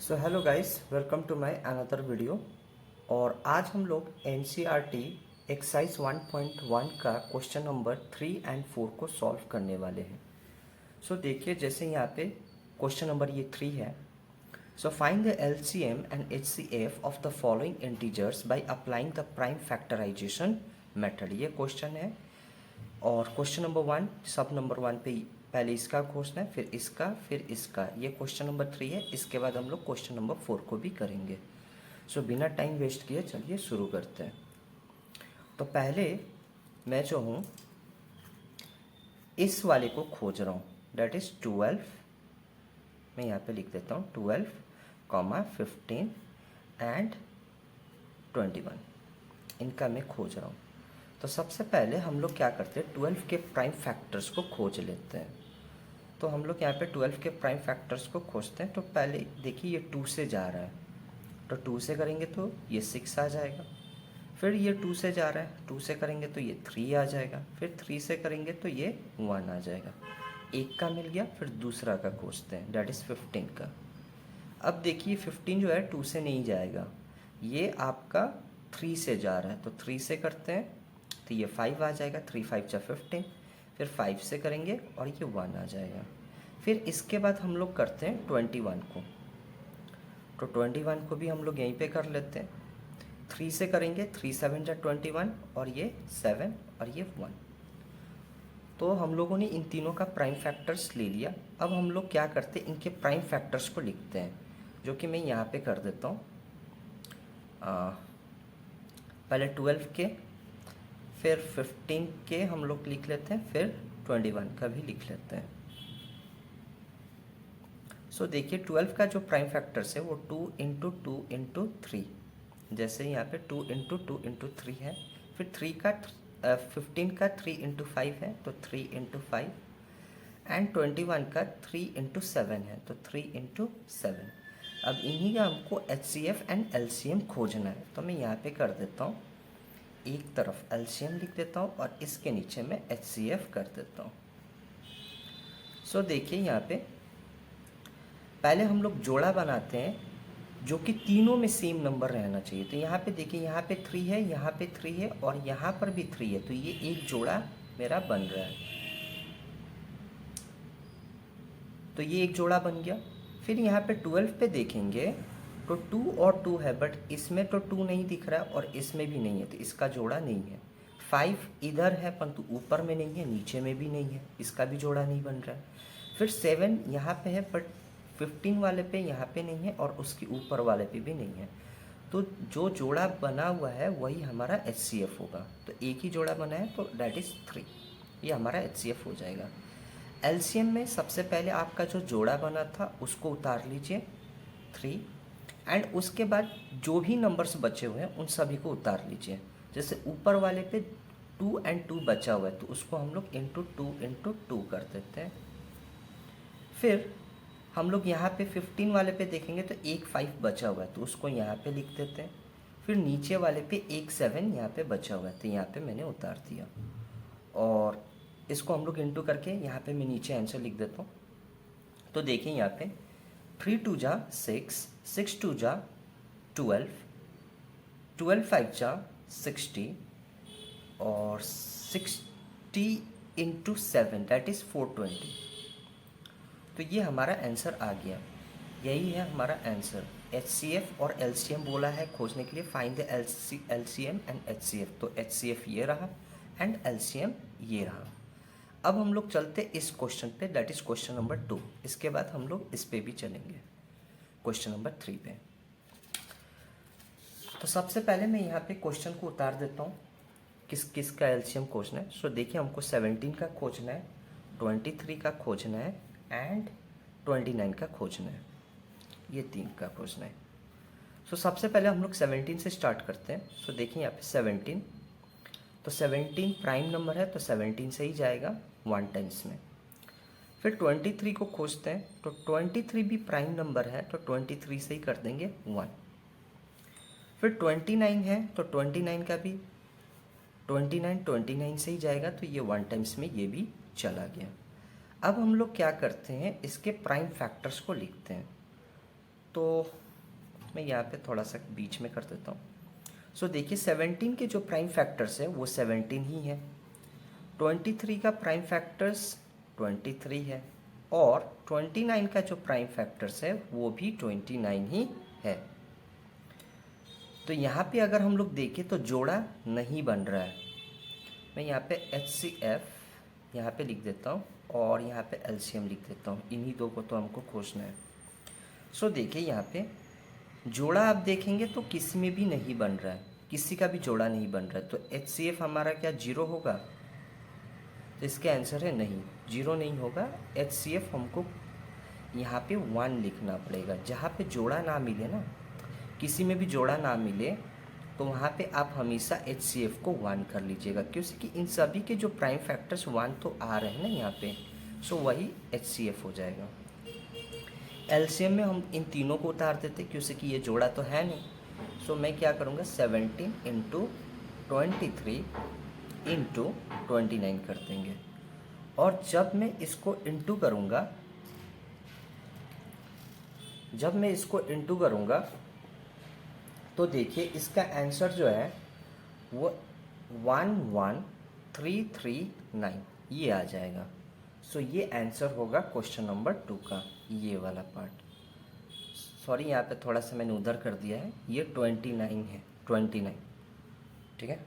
So hello guys, welcome to my another video. और आज हम लोग एनसीईआरटी एक्सरसाइज 1.1 का क्वेश्चन नंबर 3 एंड 4 को सॉल्व करने वाले हैं। सो देखिए, जैसे यहाँ पे क्वेश्चन नंबर ये 3 है। So find the LCM and HCF of the following integers by applying the prime factorisation method, ये क्वेश्चन है। और क्वेश्चन नंबर 1 सब नंबर 1 पे पहले इसका खोजना है, फिर इसका, फिर इसका। ये क्वेश्चन नंबर 3 है। इसके बाद हम लोग क्वेश्चन नंबर 4 को भी करेंगे। सो बिना टाइम वेस्ट किए चलिए शुरू करते हैं। तो पहले मैं जो हूँ इस वाले को खोज रहा हूँ, डेट इज़ 12। मैं यहाँ पे लिख देता हूँ 12, 15 एंड 21, इनका मैं खोज रहा हूँ। तो सबसे पहले हम लोग क्या करते हैं, 12 के प्राइम फैक्टर्स को खोज लेते हैं। तो हम लोग यहाँ पे 12 के प्राइम फैक्टर्स को खोजते हैं। तो पहले देखिए, ये 2 से जा रहा है, तो 2 से करेंगे तो ये 6 आ जाएगा। फिर ये 2 से जा रहा है, 2 से करेंगे तो ये 3 आ जाएगा। फिर 3 से करेंगे तो ये 1 आ जाएगा। एक का मिल गया। फिर दूसरा का खोजते हैं, डेट इज़ 15 का। अब देखिए 15 जो है 2 से नहीं जाएगा, ये आपका 3 से जा रहा है। तो 3 से करते हैं तो ये 5 आ जाएगा। 3 5 जा 15। फिर 5 से करेंगे और ये 1 आ जाएगा। फिर इसके बाद हम लोग करते हैं 21 को। तो 21 को भी हम लोग यहीं पे कर लेते हैं। 3 से करेंगे, 3 7 जा 21 और ये 7 और ये 1। तो हम लोगों ने इन तीनों का प्राइम फैक्टर्स ले लिया। अब हम लोग क्या करते हैं, इनके प्राइम फैक्टर्स को लिखते हैं, जो कि मैं यहाँ पे कर देता हूँ। पहले 12 के, फिर 15 के हम लोग लिख लेते हैं, फिर 21 का भी लिख लेते हैं। सो देखिए 12 का जो प्राइम फैक्टर्स है वो 2 इंटू 2 इंटू 3, जैसे यहाँ पे 2 इंटू 2 इंटू 3 है। फिर 15 का 3 इंटू 5 है, तो 3 इंटू 5। एंड 21 का 3 इंटू 7 है, तो 3 इंटू 7। अब इन्हीं का हमको एचसीएफ एंड एलसीएम खोजना है। तो मैं यहाँ पे कर देता हूँ, एक तरफ एलसीएम लिख देता हूँ और इसके नीचे मैं एचसीएफ कर देता हूँ। सो देखिए यहाँ पे पहले हम लोग जोड़ा बनाते हैं जो कि तीनों में सेम नंबर रहना चाहिए। तो यहाँ पे देखिए, यहाँ पे 3 है, यहाँ पे 3 है और यहाँ पर भी 3 है। तो ये एक जोड़ा मेरा बन रहा है। तो ये एक जोड़ा बन गया। फिर यहाँ पे 12 पे देखेंगे तो 2 और 2 है, बट इसमें तो 2 नहीं दिख रहा है और इसमें भी नहीं है, तो इसका जोड़ा नहीं है। 5 इधर है परंतु ऊपर में नहीं है, नीचे में भी नहीं है, इसका भी जोड़ा नहीं बन रहा है। फिर 7 यहाँ पे है बट 15 वाले पे यहाँ पे नहीं है और उसके ऊपर वाले पे भी नहीं है। तो जो जोड़ा बना हुआ है वही हमारा एचसीएफ होगा। तो एक ही जोड़ा बना है, तो डेट इज़ 3, ये हमारा एचसीएफ हो जाएगा। एलसीएम में सबसे पहले आपका जो जोड़ा बना था उसको उतार लीजिए 3, एंड उसके बाद जो भी नंबर्स बचे हुए हैं उन सभी को उतार लीजिए। जैसे ऊपर वाले पे 2 एंड 2 बचा हुआ है, तो उसको हम लोग इंटू 2 कर देते हैं। फिर हम लोग यहाँ पे 15 वाले पे देखेंगे तो एक 5 बचा हुआ है, तो उसको यहाँ पे लिख देते हैं। फिर नीचे वाले पे एक 7 यहाँ पे बचा हुआ है, तो यहाँ पे मैंने उतार दिया। और इसको हम लोग इंटू करके यहाँ पे मैं नीचे आंसर लिख देता हूँ। तो देखिए यहाँ पे 3 2 जा 6, 6 2 जा 12, 12 5 जा 60 और 60 इंटू 7 दैट इज़ 420। तो ये हमारा आंसर आ गया। यही है हमारा आंसर। एचसीएफ और एलसीएम बोला है खोजने के लिए, find the LCM and HCF. तो एचसीएफ ये रहा एंड एलसीएम ये रहा। अब हम लोग चलते इस क्वेश्चन पे, दैट इज क्वेश्चन नंबर 2। इसके बाद हम लोग इस पे भी चलेंगे, क्वेश्चन नंबर 3 पे। तो सबसे पहले मैं यहाँ पे क्वेश्चन को उतार देता हूँ, किस किस का एलसीएम खोजना है। सो देखिए हमको 17 का खोजना है, 23 का खोजना है एंड 29 का खोजना है। ये 3 का खोजना है। सो सबसे पहले हम लोग 17 से स्टार्ट करते हैं। सो देखिए यहाँ पे 17, तो 17 प्राइम नंबर है तो 17 से ही जाएगा 1 टाइम्स में। फिर 23 को खोजते हैं, तो 23 भी प्राइम नंबर है तो 23 से ही कर देंगे 1। फिर 29 है तो 29 का भी 29 से ही जाएगा, तो ये 1 टाइम्स में ये भी चला गया। अब हम लोग क्या करते हैं, इसके प्राइम फैक्टर्स को लिखते हैं। तो मैं यहाँ पे थोड़ा सा बीच में कर देता हूँ। सो देखिए 17 के जो प्राइम फैक्टर्स है वो 17 ही है, 23 का प्राइम फैक्टर्स 23 है, और 29 का जो प्राइम फैक्टर्स है वो भी 29 ही है। तो यहाँ पे अगर हम लोग देखें तो जोड़ा नहीं बन रहा है। मैं यहाँ पे HCF यहाँ पे लिख देता हूँ और यहाँ पे LCM लिख देता हूँ, इन्हीं दो को तो हमको खोजना है। सो देखिए यहाँ पे जोड़ा आप देखेंगे तो किसी में भी नहीं बन रहा है, किसी का भी जोड़ा नहीं बन रहा है। तो HCF हमारा क्या 0 होगा? तो इसका आंसर है नहीं, 0 नहीं होगा। HCF हमको यहाँ पे 1 लिखना पड़ेगा। जहाँ पे जोड़ा ना मिले ना, किसी में भी जोड़ा ना मिले, तो वहाँ पे आप हमेशा HCF को 1 कर लीजिएगा, क्योंकि इन सभी के जो प्राइम फैक्टर्स 1 तो आ रहे हैं ना यहाँ पे, सो वही HCF हो जाएगा। LCM में हम इन तीनों को उतार देते क्योंकि ये जोड़ा तो है नहीं। सो मैं क्या करूँगा, 17 इंटू 23 इंटू 29 कर देंगे। और जब मैं इसको इंटू करूँगा, तो देखिए इसका आंसर जो है वो 11339 ये आ जाएगा। सो ये आंसर होगा क्वेश्चन नंबर 2 का, ये वाला पार्ट। सॉरी यहाँ पे थोड़ा सा मैंने उधर कर दिया है, ये 29 है, 29, ठीक है।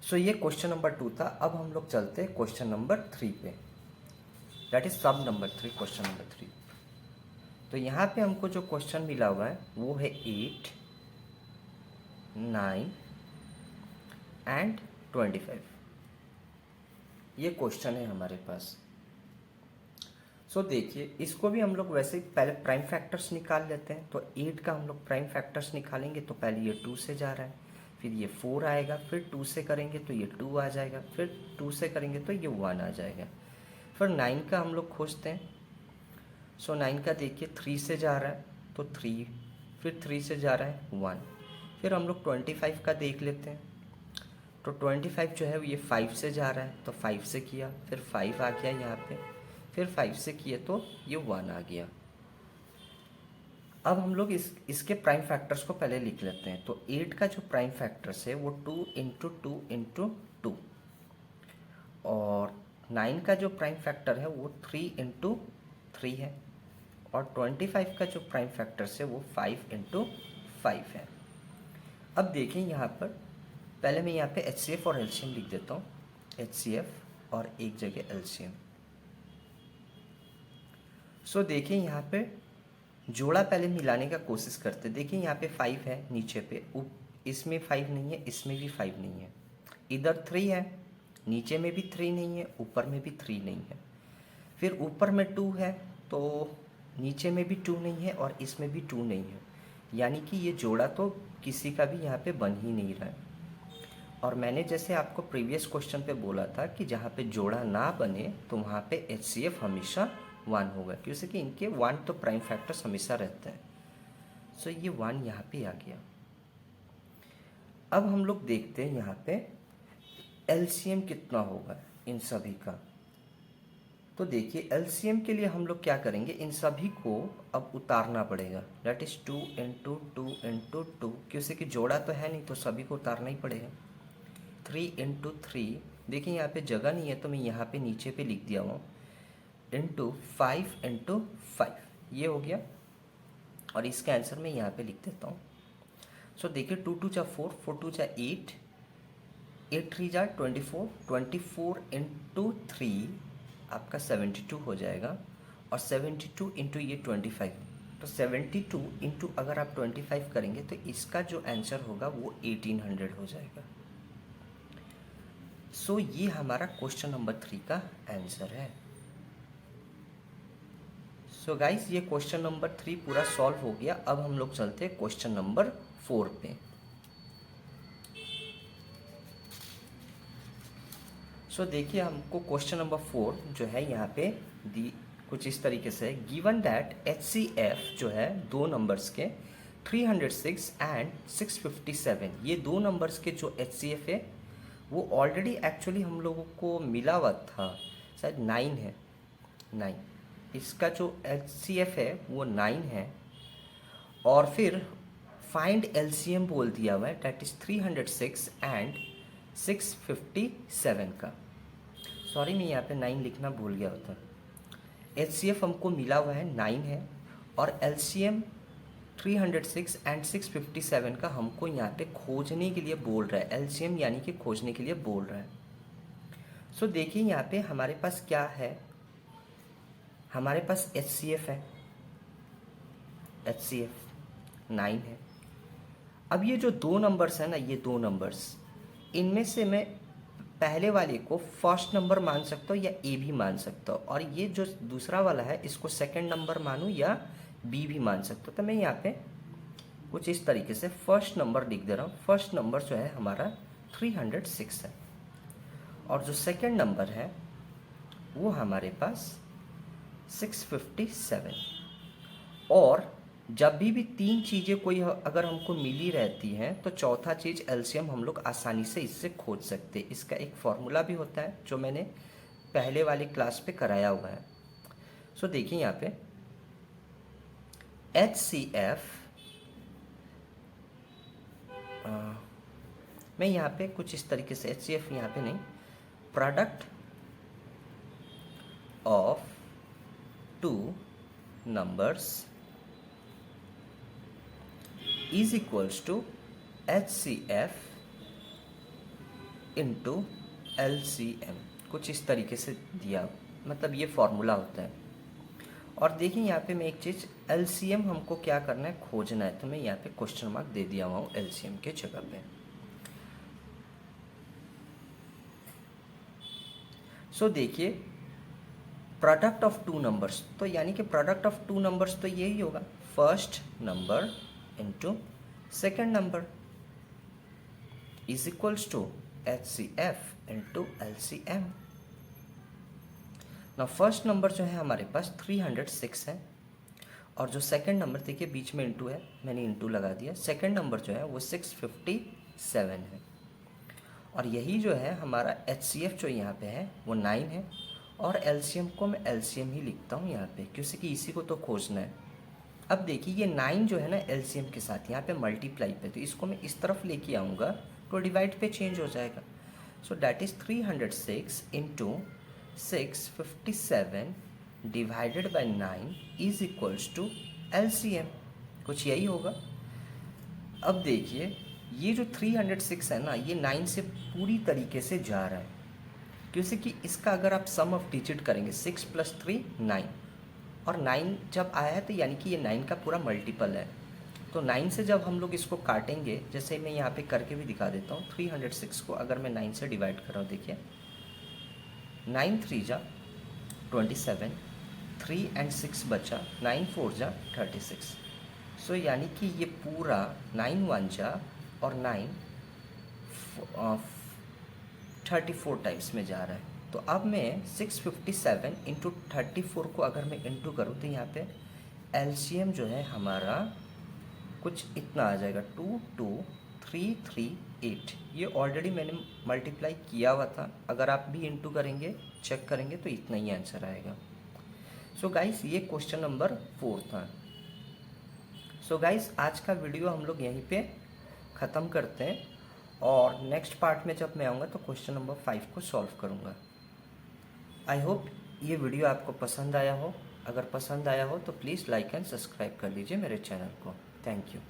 सो ये क्वेश्चन नंबर 2 था। अब हम लोग चलते हैं क्वेश्चन नंबर 3 पे, दैट इज सब नंबर 3, क्वेश्चन नंबर 3। तो यहाँ पे हमको जो क्वेश्चन मिला हुआ है वो है 8, 9 एंड 25। ये क्वेश्चन है हमारे पास। सो देखिए इसको भी हम लोग वैसे पहले प्राइम फैक्टर्स निकाल लेते हैं। तो 8 का हम लोग प्राइम फैक्टर्स निकालेंगे तो पहले ये 2 से जा रहा है, फिर ये 4 आएगा, फिर 2 से करेंगे तो ये 2 आ जाएगा, फिर 2 से करेंगे तो ये 1 आ जाएगा। फिर 9 का हम लोग खोजते हैं। सो 9 का देखिए 3 से जा रहा है तो 3, फिर 3 से जा रहा है 1। फिर हम लोग 25 का देख लेते हैं। तो 25 जो है ये 5 से जा रहा है तो 5 से किया, फिर 5 आ गया यहाँ पे, फिर 5 से किए तो ये 1 आ गया। अब हम लोग इसके प्राइम फैक्टर्स को पहले लिख लेते हैं। तो 8 का जो प्राइम फैक्टर्स है वो 2 इंटू 2 इंटू 2, और 9 का जो प्राइम फैक्टर है वो 3 इंटू 3 है, और 25 का जो प्राइम फैक्टर्स है वो 5 इंटू 5 है। अब देखें यहाँ पर, पहले मैं यहाँ पे HCF और LCM लिख देता हूँ, HCF और एक जगह LCM। सो देखिए यहाँ पे जोड़ा पहले मिलाने का कोशिश करते। देखिए यहाँ पे 5 है नीचे पे, इसमें 5 नहीं है, इसमें भी 5 नहीं है, इधर 3 है, नीचे में भी 3 नहीं है, ऊपर में भी 3 नहीं है, फिर ऊपर में 2 है तो नीचे में भी 2 नहीं है और इसमें भी 2 नहीं है। यानी कि ये जोड़ा तो किसी का भी यहाँ पे बन ही नहीं रहा है। और मैंने जैसे आपको प्रीवियस क्वेश्चन पे बोला था कि जहाँ पे जोड़ा ना बने तो वहाँ पे HCF हमेशा 1 होगा, क्योंकि इनके 1 तो प्राइम फैक्टर्स हमेशा रहते हैं। सो ये 1 यहाँ पे आ गया। अब हम लोग देखते हैं यहाँ पे LCM कितना होगा इन सभी का। तो देखिए LCM के लिए हम लोग क्या करेंगे, इन सभी को अब उतारना पड़ेगा, दैट इज 2 इंटू 2 इंटू 2, क्योंकि जोड़ा तो है नहीं तो सभी को उतारना ही पड़ेगा। 3 इंटू 3, देखिए यहाँ पे जगह नहीं है तो मैं यहाँ पे नीचे पे लिख दिया हूँ, इंटू 5 इंटू 5, ये हो गया। और इसका आंसर मैं यहाँ पे लिख देता हूँ। सो देखिए 2 2 जा 4, 4 2 जा 8, 8 3 जा 24, 24 इंटू 3 आपका 72 हो जाएगा, और 72 इंटू ये 25, तो 72 इंटू अगर आप 25 करेंगे तो इसका जो आंसर होगा वो 1800 हो जाएगा। सो ये हमारा क्वेश्चन नंबर 3 का आंसर है। सो गाइस ये क्वेश्चन नंबर 3 पूरा सॉल्व हो गया। अब हम लोग चलते हैं क्वेश्चन नंबर 4 पे। सो देखिए हमको क्वेश्चन नंबर 4 जो है यहाँ पे दी कुछ इस तरीके से, गिवन दैट HCF जो है दो नंबर्स के 306 एंड 657, ये दो नंबर्स के जो HCF है वो ऑलरेडी एक्चुअली हम लोगों को मिला हुआ था, शायद 9 है, 9। इसका जो HCF है वो 9 है, और फिर फाइंड LCM बोल दिया हुआ है, डेट इज 306 एंड 657 का। सॉरी मैं यहाँ पे 9 लिखना भूल गया होता। HCF हमको मिला हुआ है 9 है, और LCM 306 एंड 657 का हमको यहाँ पे खोजने के लिए बोल रहा है। LCM यानी कि खोजने के लिए बोल रहा है। सो देखिए यहाँ पे हमारे पास क्या है, हमारे पास HCF है, HCF 9 है। अब ये जो दो नंबर्स है ना, ये दो नंबर्स, इनमें से मैं पहले वाले को फर्स्ट नंबर मान सकता हूँ या ए भी मान सकता हूँ, और ये जो दूसरा वाला है इसको सेकंड नंबर मानूँ या बी भी मान सकता हूँ। तो मैं यहाँ पे कुछ इस तरीके से फर्स्ट नंबर लिख दे रहा हूँ। फर्स्ट नंबर जो है हमारा 306 है, और जो सेकंड नंबर है वो हमारे पास 657। और जब भी तीन चीज़ें कोई अगर हमको मिली रहती हैं तो चौथा चीज़ LCM हम लोग आसानी से इससे खोज सकते हैं। इसका एक फॉर्मूला भी होता है जो मैंने पहले वाली क्लास पे कराया हुआ है। सो देखिए यहाँ पे HCF, मैं यहाँ पे कुछ इस तरीके से HCF यहाँ पे नहीं, product of two numbers is equals to HCF into LCM, कुछ इस तरीके से दिया, मतलब ये फॉर्मूला होता है। और देखिए यहाँ पे मैं एक चीज़, LCM हमको क्या करना है, खोजना है, तो मैं यहाँ पे क्वेश्चन मार्क दे दिया हुआ हूँ LCM के जगह पे। सो देखिए प्रोडक्ट ऑफ टू नंबर्स, तो यानी कि प्रोडक्ट ऑफ टू नंबर्स तो यही होगा, first number into second number is equals to HCF into LCM। ना फर्स्ट नंबर जो है हमारे पास 306 है, और जो सेकंड नंबर देखिए बीच में इंटू है, मैंने इंटू लगा दिया। सेकंड नंबर जो है वो 657 है, और यही जो है हमारा HCF जो यहाँ पे है वो 9 है, और LCM को मैं LCM ही लिखता हूँ यहाँ पे, क्योंकि इसी को तो खोजना है। अब देखिए ये 9 जो है ना LCM के साथ यहाँ पे मल्टीप्लाई पे, तो इसको मैं इस तरफ लेके आऊँगा तो डिवाइड पे चेंज हो जाएगा। So that is 306 into 657 divided by 9 is equals to LCM, कुछ यही होगा। अब देखिए ये जो 306 है ना, ये 9 से पूरी तरीके से जा रहा है, क्योंकि इसका अगर आप सम ऑफ डिजिट करेंगे 6 + 3 9, और 9 जब आया है तो यानी कि ये 9 का पूरा मल्टीपल है। तो 9 से जब हम लोग इसको काटेंगे, जैसे मैं यहाँ पे करके भी दिखा देता हूँ, 306 को अगर मैं 9 से डिवाइड कर रहा हूँ, देखिए 9 3 जा 27, 3 and 6 बचा, 9 4 जा 36। सो यानी कि ये पूरा 9 1 जा और 9 34 टाइम्स में जा रहा है। तो अब मैं 657 इंटू 34 को अगर मैं इंटू करूँ तो यहाँ पे LCM जो है हमारा कुछ इतना आ जाएगा, 22338। ये ऑलरेडी मैंने मल्टीप्लाई किया हुआ था, अगर आप भी इंटू करेंगे चेक करेंगे तो इतना ही आंसर आएगा। सो गाइस ये क्वेश्चन नंबर 4 था। सो गाइस आज का वीडियो हम लोग यहीं पे ख़त्म करते हैं, और नेक्स्ट पार्ट में जब मैं आऊँगा तो क्वेश्चन नंबर 5 को सॉल्व करूँगा। आई होप ये वीडियो आपको पसंद आया हो। अगर पसंद आया हो तो प्लीज़ लाइक एंड सब्सक्राइब कर लीजिए मेरे चैनल को। Thank you.